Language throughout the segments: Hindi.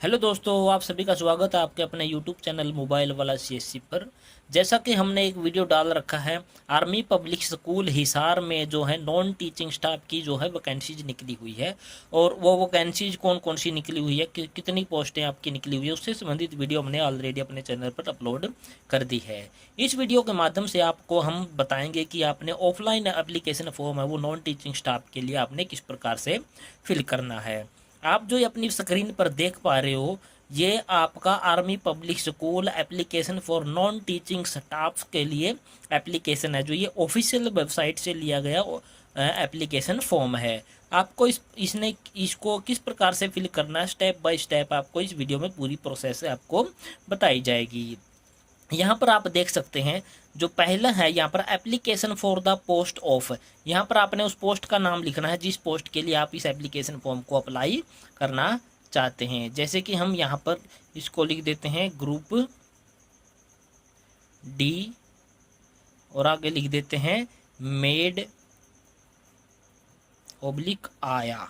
हेलो दोस्तों, आप सभी का स्वागत है आपके अपने यूट्यूब चैनल मोबाइल वाला सीएससी पर। जैसा कि हमने एक वीडियो डाल रखा है, आर्मी पब्लिक स्कूल हिसार में जो है नॉन टीचिंग स्टाफ की जो है वैकेंसीज निकली हुई है। और वो वैकेंसीज कौन कौन सी निकली हुई है, कितनी पोस्टें आपकी निकली हुई है, उससे संबंधित वीडियो हमने ऑलरेडी अपने चैनल पर अपलोड कर दी है। इस वीडियो के माध्यम से आपको हम बताएंगे कि आपने ऑफलाइन एप्लीकेशन फॉर्म है वो नॉन टीचिंग स्टाफ के लिए आपने किस प्रकार से फिल करना है। आप जो अपनी स्क्रीन पर देख पा रहे हो, ये आपका army public school application for non teaching staff के लिए एप्लीकेशन है, जो ये ऑफिशियल वेबसाइट से लिया गया एप्लीकेशन फॉर्म है। आपको इसको किस प्रकार से फिल करना है, स्टेप बाय स्टेप आपको इस वीडियो में पूरी प्रोसेस आपको बताई जाएगी। यहाँ पर आप देख सकते हैं, जो पहला है यहाँ पर application for the post of. यहाँ पर आपने उस पोस्ट का नाम लिखना है जिस पोस्ट के लिए आप इस एप्लीकेशन फॉर्म को अप्लाई करना चाहते हैं। जैसे कि हम यहाँ पर इसको लिख देते हैं ग्रुप डी, और आगे लिख देते हैं मेड ओब्लिक आया।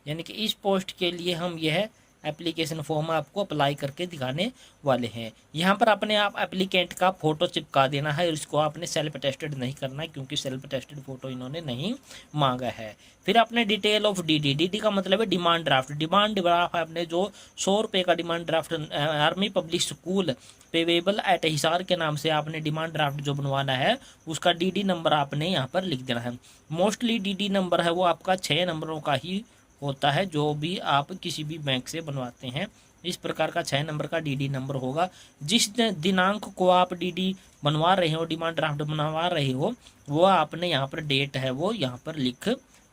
यानी कि इस पोस्ट के लिए हम यह एप्लीकेशन फॉर्म आपको अप्लाई करके दिखाने वाले हैं। यहाँ पर अपने आप एप्लीकेंट का फोटो चिपका देना है, और इसको आपने सेल्फ टेस्टेड नहीं करना है क्योंकि सेल्फ टेस्टेड फोटो इन्होंने नहीं मांगा है। फिर आपने डिटेल ऑफ डीडी, डीडी का मतलब है डिमांड ड्राफ्ट। डिमांड ड्राफ्ट आपने जो 100 रुपये का demand draft army public school payable at Hisar के नाम से आपने डिमांड ड्राफ्ट जो बनवाना है, उसका डीडी नंबर आपने यहाँ पर लिख देना है। मोस्टली डीडी नंबर है वो आपका 6 नंबरों का ही होता है, जो भी आप किसी भी बैंक से बनवाते हैं। इस प्रकार का 6 नंबर का डीडी नंबर होगा। जिस दिनांक को आप डीडी बनवा रहे हो, डिमांड ड्राफ्ट बनवा रहे हो, वो आपने यहाँ पर डेट है वो यहाँ पर लिख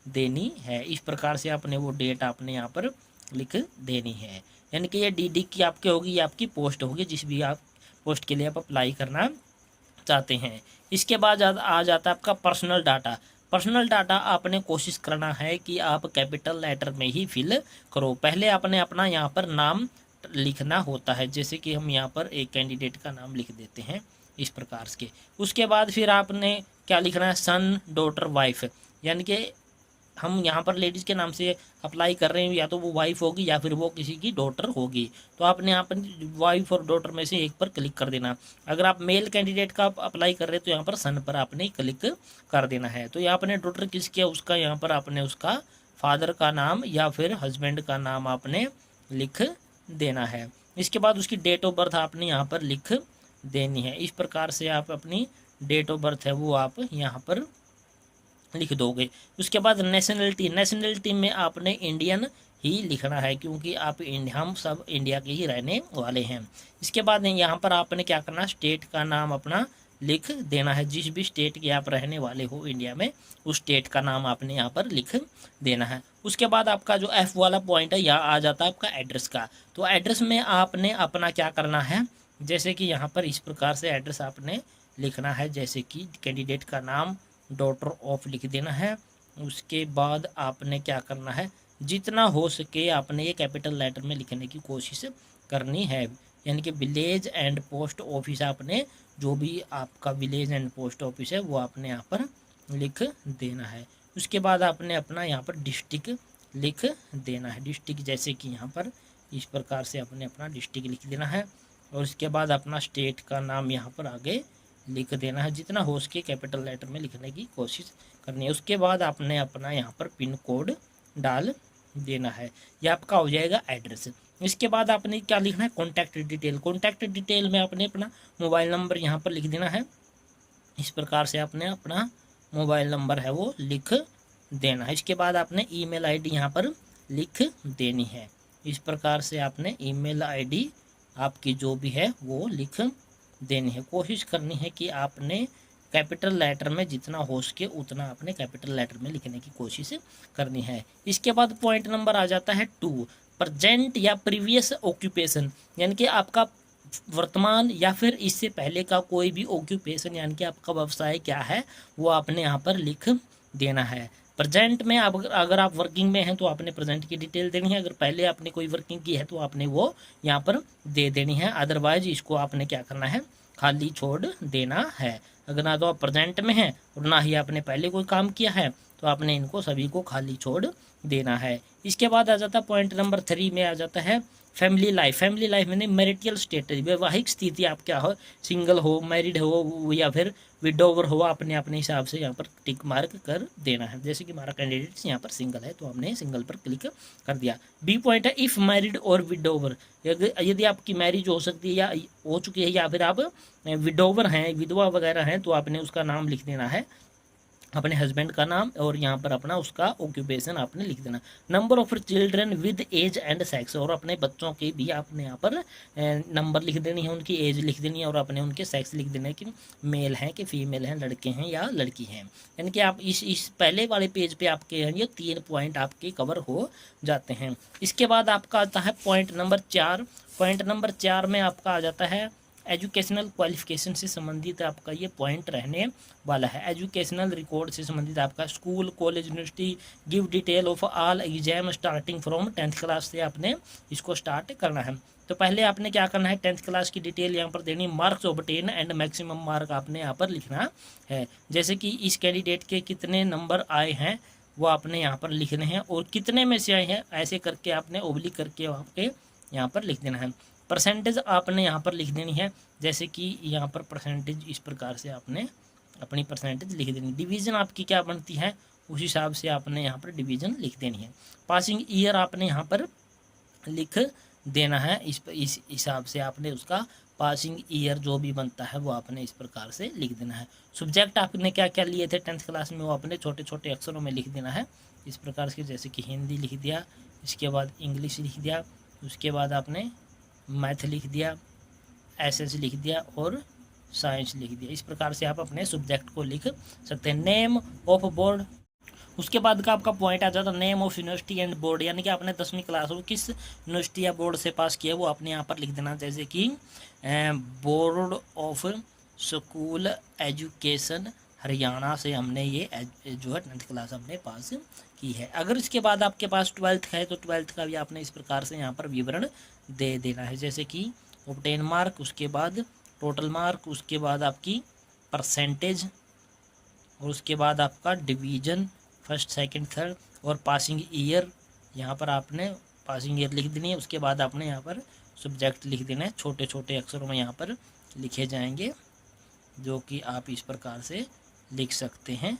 देनी है। इस प्रकार से आपने वो डेट आपने यहाँ पर लिख देनी है। यानी कि ये डीडी की आपकी होगी, ये आपकी पोस्ट होगी जिस भी आप पोस्ट के लिए आप अप्लाई करना चाहते हैं। इसके बाद आ जाता है आपका पर्सनल डाटा। पर्सनल डाटा आपने कोशिश करना है कि आप कैपिटल लेटर में ही फिल करो। पहले आपने अपना यहाँ पर नाम लिखना होता है, जैसे कि हम यहाँ पर एक कैंडिडेट का नाम लिख देते हैं इस प्रकार से। उसके बाद फिर आपने क्या लिखना है, सन, डॉटर, वाइफ। यानी कि हम यहाँ पर लेडीज़ के नाम से अप्लाई कर रहे हैं, या तो वो वाइफ होगी या फिर वो किसी की डॉटर होगी। तो आपने यहाँ पर वाइफ और डॉटर में से एक पर क्लिक कर देना। अगर आप मेल कैंडिडेट का अप्लाई कर रहे हैं तो यहाँ पर सन पर आपने क्लिक कर देना है। तो यहाँ आपने डॉटर किसकी है उसका यहाँ पर आपने उसका फादर का नाम या फिर हस्बैंड का नाम आपने लिख देना है। इसके बाद उसकी डेट ऑफ बर्थ आपने यहाँ पर लिख देनी है। इस प्रकार से आप अपनी डेट ऑफ बर्थ है वो आप यहाँ पर लिख दोगे। उसके बाद नेशनलिटी, नेशनलिटी में आपने इंडियन ही लिखना है क्योंकि आप हम सब इंडिया के ही रहने वाले हैं। इसके बाद यहाँ पर आपने क्या करना, स्टेट का नाम अपना लिख देना है। जिस भी स्टेट के आप रहने वाले हो इंडिया में, उस स्टेट का नाम आपने यहाँ पर लिख देना है। उसके बाद आपका जो F वाला पॉइंट है, यहाँ आ जाता है आपका एड्रेस का। तो एड्रेस में आपने अपना क्या करना है, जैसे कि यहाँ पर इस प्रकार से एड्रेस आपने लिखना है, जैसे कि कैंडिडेट का नाम, डॉटर ऑफ लिख देना है। उसके बाद आपने क्या करना है, जितना हो सके आपने ये कैपिटल लेटर में लिखने की कोशिश करनी है। यानी कि विलेज एंड पोस्ट ऑफिस, आपने जो भी आपका विलेज एंड पोस्ट ऑफिस है वो आपने यहाँ पर लिख देना है। उसके बाद आपने अपना यहाँ पर डिस्ट्रिक्ट लिख देना है। डिस्ट्रिक्ट जैसे कि यहाँ पर इस प्रकार से आपने अपना डिस्ट्रिक्ट लिख देना है। और उसके बाद अपना स्टेट का नाम यहाँ पर आगे लिख देना है। जितना हो सके कैपिटल लेटर में लिखने की कोशिश करनी है। उसके बाद आपने अपना यहाँ पर पिन कोड डाल देना है। यह आपका हो जाएगा एड्रेस। इसके बाद आपने क्या लिखना है, कॉन्टैक्ट डिटेल। कॉन्टैक्ट डिटेल में आपने अपना मोबाइल नंबर यहाँ पर लिख देना है। इस प्रकार से आपने अपना मोबाइल नंबर है वो लिख देना है। इसके बाद आपने ईमेल आईडी यहाँ पर लिख देनी है। इस प्रकार से आपने ईमेल आईडी आपकी जो भी है वो लिख देनी है। कोशिश करनी है कि आपने कैपिटल लेटर में जितना हो सके उतना आपने कैपिटल लेटर में लिखने की कोशिश करनी है। इसके बाद पॉइंट नंबर आ जाता है 2, प्रेजेंट या प्रीवियस ऑक्यूपेशन। यानी कि आपका वर्तमान या फिर इससे पहले का कोई भी ऑक्यूपेशन, यानी कि आपका व्यवसाय क्या है वो आपने यहाँ पर लिख देना है। प्रेजेंट में अगर आप वर्किंग में हैं तो आपने प्रेजेंट की डिटेल देनी है। अगर पहले आपने कोई वर्किंग की है तो आपने वो यहाँ पर दे देनी है। अदरवाइज इसको आपने क्या करना है, खाली छोड़ देना है। अगर ना तो आप प्रेजेंट में हैं और ना ही आपने पहले कोई काम किया है तो आपने इनको सभी को खाली छोड़ देना है। इसके बाद आ जाता है पॉइंट नंबर 3 में आ जाता है फैमिली लाइफ। फैमिली लाइफ में मैरिटल स्टेटस, वैवाहिक स्थिति आप क्या हो, सिंगल हो, मैरिड हो या फिर विडोवर हो, अपने अपने हिसाब से यहाँ पर टिक मार्क कर देना है। जैसे कि हमारा कैंडिडेट यहाँ पर सिंगल है तो हमने सिंगल पर क्लिक कर दिया। बी पॉइंट है इफ़ मैरिड और विडोवर, यदि आपकी मैरिज हो सकती है या हो चुकी है या फिर आप विडोवर हैं, विधवा वगैरह हैं, तो आपने उसका नाम लिख देना है, अपने हस्बैंड का नाम, और यहाँ पर अपना उसका ऑक्यूपेशन आपने लिख देना। Number of children with age and sex, और अपने बच्चों के भी आपने यहाँ पर नंबर लिख देनी है, उनकी एज लिख देनी है और अपने उनके सेक्स लिख देना है कि मेल हैं कि फीमेल हैं, लड़के हैं या लड़की हैं। यानी कि आप इस पहले वाले पेज पे आपके ये 3 पॉइंट आपके कवर हो जाते हैं। इसके बाद आपका आता है पॉइंट नंबर 4। पॉइंट नंबर 4 में आपका आ जाता है एजुकेशनल क्वालिफिकेशन से संबंधित आपका ये पॉइंट रहने वाला है। एजुकेशनल रिकॉर्ड से संबंधित आपका school, college, university, give detail of all exam starting from 10th class से आपने इसको स्टार्ट करना है। तो पहले आपने क्या करना है, 10th क्लास की डिटेल यहाँ पर देनी, marks obtain and maximum mark आपने यहाँ पर लिखना है। जैसे कि इस कैंडिडेट के कितने नंबर आए हैं वो आपने यहाँ पर लिखने हैं, और कितने में से आए हैं ऐसे करके आपने ओब्लिक करके आपके यहाँ पर लिख देना है। परसेंटेज आपने यहाँ पर लिख देनी है, जैसे कि यहाँ पर परसेंटेज इस प्रकार से आपने अपनी परसेंटेज लिख देनी। डिवीज़न आपकी क्या बनती है उस हिसाब से आपने यहाँ पर डिवीज़न लिख देनी है। पासिंग ईयर आपने यहाँ पर लिख देना है, इस हिसाब से आपने उसका पासिंग ईयर जो भी बनता है वो आपने इस प्रकार से लिख देना है। सब्जेक्ट आपने क्या क्या लिए थे 10th क्लास में वो आपने छोटे छोटे अक्षरों में लिख देना है इस प्रकार से, जैसे कि हिंदी लिख दिया, इसके बाद इंग्लिश लिख दिया, उसके बाद आपने मैथ लिख दिया, एसएस लिख दिया और साइंस लिख दिया। इस प्रकार से आप अपने सब्जेक्ट को लिख सकते हैं। नेम ऑफ बोर्ड, उसके बाद का आपका पॉइंट आ जाता है name of university and board, यानी कि आपने 10वीं क्लास को किस यूनिवर्सिटी या बोर्ड से पास किया वो आपने यहाँ पर लिख देना, जैसे कि board of school education Haryana से हमने ये जो है 10th क्लास हमने पास की है। अगर इसके बाद आपके पास 12th है तो 12th का भी आपने इस प्रकार से यहाँ पर विवरण दे देना है, जैसे कि ऑब्टेन मार्क, उसके बाद टोटल मार्क, उसके बाद आपकी परसेंटेज, और उसके बाद आपका डिवीज़न फर्स्ट सेकंड थर्ड, और पासिंग ईयर यहाँ पर आपने पासिंग ईयर लिख देनी है। उसके बाद आपने यहाँ पर सब्जेक्ट लिख देना है, छोटे छोटे अक्षरों में यहाँ पर लिखे जाएंगे, जो कि आप इस प्रकार से लिख सकते हैं,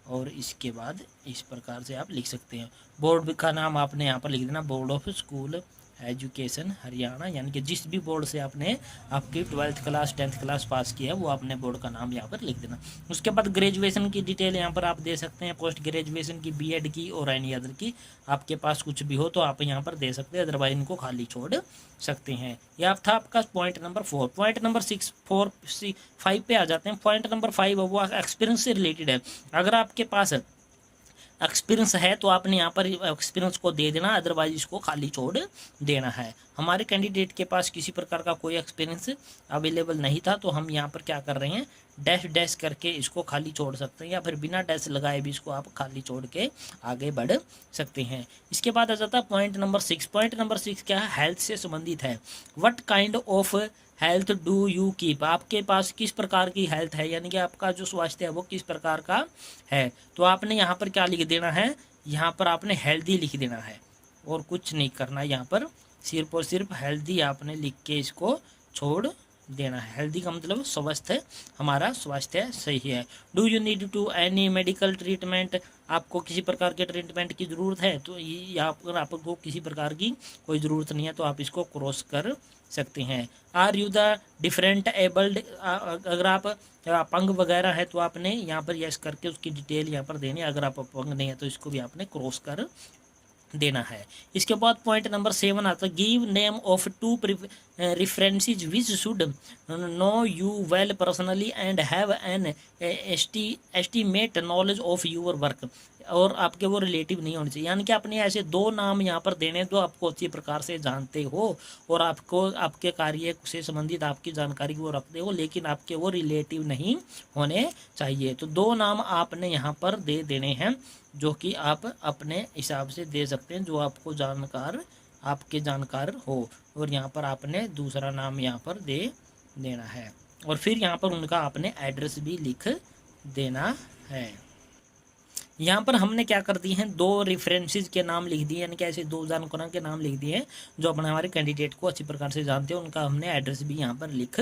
और इसके बाद इस प्रकार से आप लिख सकते हैं। बोर्ड का नाम आपने यहाँ पर लिख देना, board of school education Haryana, यानी कि जिस भी बोर्ड से आपने आपकी 12th class 10th class pass की है वो आपने बोर्ड का नाम यहाँ पर लिख देना। उसके बाद ग्रेजुएशन की डिटेल यहाँ पर आप दे सकते हैं, पोस्ट ग्रेजुएशन की, बीएड की और एनी अदर की, आपके पास कुछ भी हो तो आप यहाँ पर दे सकते हैं, अदरवाइज इनको खाली छोड़ सकते हैं। यह था आपका पॉइंट नंबर 4। पॉइंट नंबर 5 पे आ जाते हैं। पॉइंट नंबर 5 वो एक्सपीरियंस से रिलेटेड है। अगर आपके पास एक्सपीरियंस है तो आपने यहाँ पर एक्सपीरियंस को दे देना, अदरवाइज इसको खाली छोड़ देना है। हमारे कैंडिडेट के पास किसी प्रकार का कोई एक्सपीरियंस अवेलेबल नहीं था तो हम यहाँ पर क्या कर रहे हैं, डैश डैश करके इसको खाली छोड़ सकते हैं, या फिर बिना डैश लगाए भी इसको आप खाली छोड़ के आगे बढ़ सकते हैं। इसके बाद आ जाता है पॉइंट नंबर 6। पॉइंट नंबर 6 क्या है, हेल्थ से संबंधित है। What kind of health do you keep, आपके पास किस प्रकार की हेल्थ है, यानी कि आपका जो स्वास्थ्य है वो किस प्रकार का है। तो आपने यहाँ पर क्या लिख देना है, यहाँ पर आपने हेल्दी लिख देना है और कुछ नहीं करना है, यहाँ पर सिर्फ और सिर्फ हेल्दी आपने लिख के इसको छोड़ देना है। हेल्दी का मतलब स्वस्थ है, हमारा स्वास्थ्य सही है। Do you need to any medical treatment, आपको किसी प्रकार के ट्रीटमेंट की ज़रूरत है तो यहाँ पर आपको किसी प्रकार की कोई ज़रूरत नहीं है तो आप इसको क्रॉस कर सकते हैं। Are you the different abled, अगर आप अपंग वगैरह है तो आपने यहाँ पर यस करके उसकी डिटेल यहाँ पर देनी है, अगर आप अपंग नहीं है तो इसको भी आपने क्रॉस कर देना है। इसके बाद पॉइंट नंबर 7 आता है, give name of 2 references which should know you well personally and have an estimate knowledge of your work, और आपके वो रिलेटिव नहीं होने चाहिए, यानी कि आपने ऐसे 2 नाम यहाँ पर देने जो आपको अच्छी प्रकार से जानते हो और आपको आपके कार्य से संबंधित आपकी जानकारी वो रखते हो, लेकिन आपके वो रिलेटिव नहीं होने चाहिए। तो 2 नाम आपने यहाँ पर दे देने हैं जो कि आप अपने हिसाब से दे सकते हैं, जो आपको आपके जानकार हो, और यहाँ पर आपने दूसरा नाम यहाँ पर दे देना है, और फिर यहाँ पर उनका आपने एड्रेस भी लिख देना है। यहाँ पर हमने क्या कर दिए हैं, 2 रेफरेंसेस के नाम लिख दिए, यानी कि ऐसे 2 जानकारों के नाम लिख दिए हैं जो अपने हमारे कैंडिडेट को अच्छी प्रकार से जानते हैं, उनका हमने एड्रेस भी यहाँ पर लिख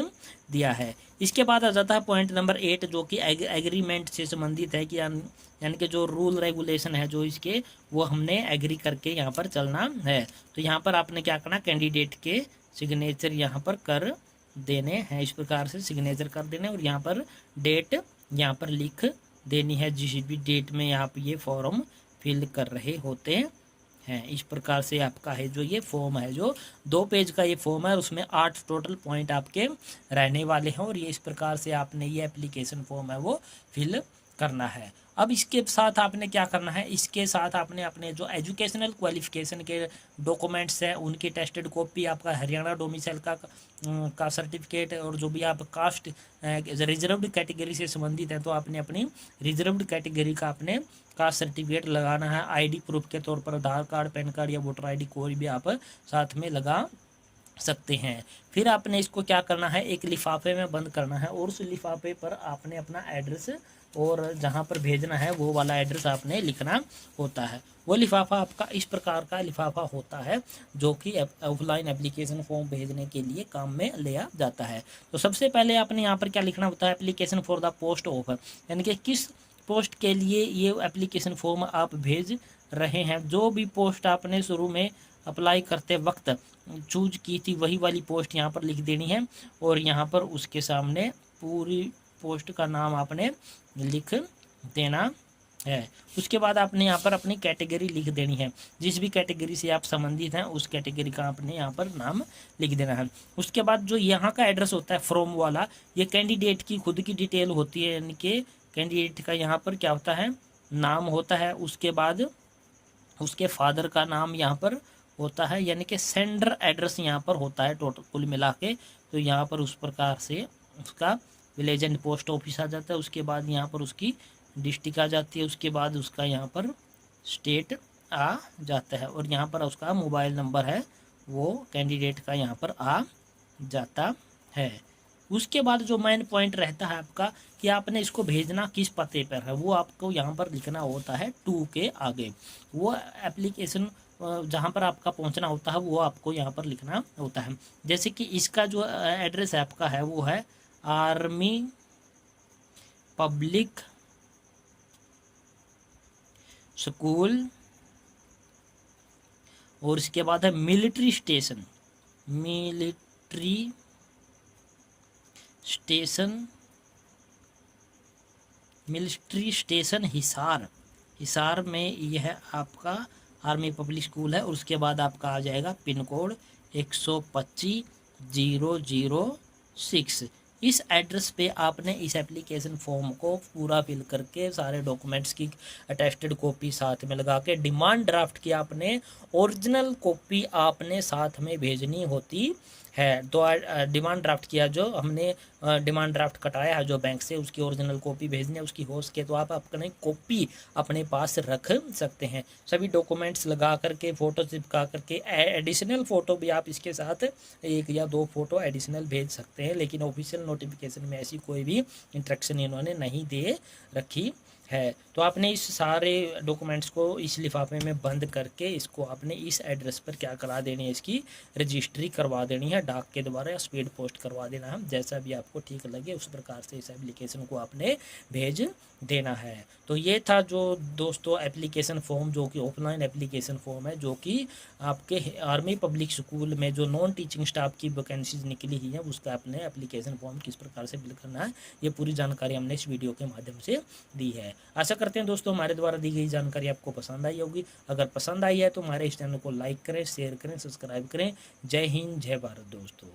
दिया है। इसके बाद आ जाता है पॉइंट नंबर 8 जो कि एग्रीमेंट से संबंधित है कि यानी कि जो रूल रेगुलेशन है जो इसके, वो हमने एग्री करके यहाँ पर चलना है। तो यहाँ पर आपने क्या करना, कैंडिडेट के सिग्नेचर यहाँ पर कर देने हैं, इस प्रकार से सिग्नेचर कर देने, और यहाँ पर डेट यहाँ पर लिख देनी है जिस भी डेट में आप ये फॉर्म फिल कर रहे होते हैं। इस प्रकार से आपका है जो ये फॉर्म है, जो 2 पेज का ये फॉर्म है, उसमें 8 टोटल पॉइंट आपके रहने वाले हैं, और ये इस प्रकार से आपने ये एप्लीकेशन फॉर्म है वो फिल करना है। अब इसके साथ आपने क्या करना है, इसके साथ आपने अपने जो एजुकेशनल क्वालिफिकेशन के डॉक्यूमेंट्स हैं उनकी टेस्टेड कॉपी, आपका हरियाणा डोमिसाइल का सर्टिफिकेट, और जो भी आप कास्ट रिजर्व्ड कैटेगरी से संबंधित है तो आपने अपनी रिजर्व्ड कैटेगरी का आपने कास्ट सर्टिफिकेट लगाना है। आईडी प्रूफ के तौर पर आधार कार्ड, पैन कार्ड या वोटर आईडी कोई भी आप साथ में लगा सकते हैं। फिर आपने इसको क्या करना है, एक लिफाफे में बंद करना है, और उस लिफाफे पर आपने अपना एड्रेस और जहाँ पर भेजना है वो वाला एड्रेस आपने लिखना होता है। वो लिफाफा आपका इस प्रकार का लिफाफा होता है जो कि ऑफलाइन एप्लीकेशन फॉर्म भेजने के लिए काम में लिया जाता है। तो सबसे पहले आपने यहाँ पर क्या लिखना होता है, application for the post of, यानी कि किस पोस्ट के लिए ये एप्लीकेशन फॉर्म आप भेज रहे हैं। जो भी पोस्ट आपने शुरू में अप्लाई करते वक्त चूज की थी वही वाली पोस्ट यहाँ पर लिख देनी है, और यहाँ पर उसके सामने पूरी पोस्ट का नाम आपने लिख देना है। उसके बाद आपने यहाँ पर अपनी कैटेगरी लिख देनी है, जिस भी कैटेगरी से आप संबंधित हैं उस कैटेगरी का आपने यहाँ पर नाम लिख देना है। उसके बाद जो यहाँ का एड्रेस होता है फ्रॉम वाला, ये कैंडिडेट की खुद की डिटेल होती है, यानी कि कैंडिडेट का यहाँ पर क्या होता है, नाम होता है, उसके बाद उसके फादर का नाम यहाँ पर होता है, यानी कि सेंडर एड्रेस यहाँ पर होता है टोटल कुल मिला के। तो यहाँ पर उस प्रकार से उसका विलेज एंड पोस्ट ऑफिस आ जाता है, उसके बाद यहाँ पर उसकी डिस्ट्रिक्ट आ जाती है, उसके बाद उसका यहाँ पर स्टेट आ जाता है, और यहाँ पर उसका मोबाइल नंबर है वो कैंडिडेट का यहाँ पर आ जाता है। उसके बाद जो मेन पॉइंट रहता है आपका कि आपने इसको भेजना किस पते पर है, वो आपको यहाँ पर लिखना होता है 2 के आगे। वो एप्लीकेशन जहाँ पर आपका पहुँचना होता है वो आपको यहाँ पर लिखना होता है। जैसे कि इसका जो एड्रेस है आपका है वो है आर्मी पब्लिक स्कूल, और इसके बाद है military station, military station Hisar में यह आपका आर्मी पब्लिक स्कूल है। और उसके बाद आपका आ जाएगा पिन कोड 125,006। इस एड्रेस पे आपने इस एप्लीकेशन फॉर्म को पूरा फिल करके सारे डॉक्यूमेंट्स की अटेस्टेड कॉपी साथ में लगा के डिमांड ड्राफ्ट की आपने ओरिजिनल कॉपी आपने साथ में भेजनी होती है। तो डिमांड ड्राफ्ट किया जो हमने डिमांड ड्राफ्ट कटाया है जो बैंक से, उसकी ओरिजिनल कॉपी भेजनी है, उसकी हो सके तो आप अपने कॉपी अपने पास रख सकते हैं। सभी डॉक्यूमेंट्स लगा करके फ़ोटो चिपका करके एडिशनल फ़ोटो भी आप इसके साथ 1 या 2 फ़ोटो एडिशनल भेज सकते हैं, लेकिन ऑफिशियल नोटिफिकेशन में ऐसी कोई भी इंस्ट्रक्शन इन्होंने नहीं दे रखी है। तो आपने इस सारे डॉक्यूमेंट्स को इस लिफाफे में बंद करके इसको आपने इस एड्रेस पर क्या करा देनी है, इसकी रजिस्ट्री करवा देनी है, डाक के द्वारा या स्पीड पोस्ट करवा देना है, जैसा भी आपको ठीक लगे उस प्रकार से इस एप्लीकेशन को आपने भेज देना है। तो ये था जो दोस्तों एप्लीकेशन फॉर्म जो कि ऑफलाइन एप्लीकेशन फॉर्म है, जो कि आपके आर्मी पब्लिक स्कूल में जो नॉन टीचिंग स्टाफ की वैकेंसीज निकली ही है उसका अपने एप्लीकेशन फॉर्म किस प्रकार से फिल करना है, ये पूरी जानकारी हमने इस वीडियो के माध्यम से दी है। आशा करते हैं दोस्तों हमारे द्वारा दी गई जानकारी आपको पसंद आई होगी। अगर पसंद आई है तो हमारे इस चैनल को लाइक करें, शेयर करें, सब्सक्राइब करें। जय हिंद, जय भारत दोस्तों।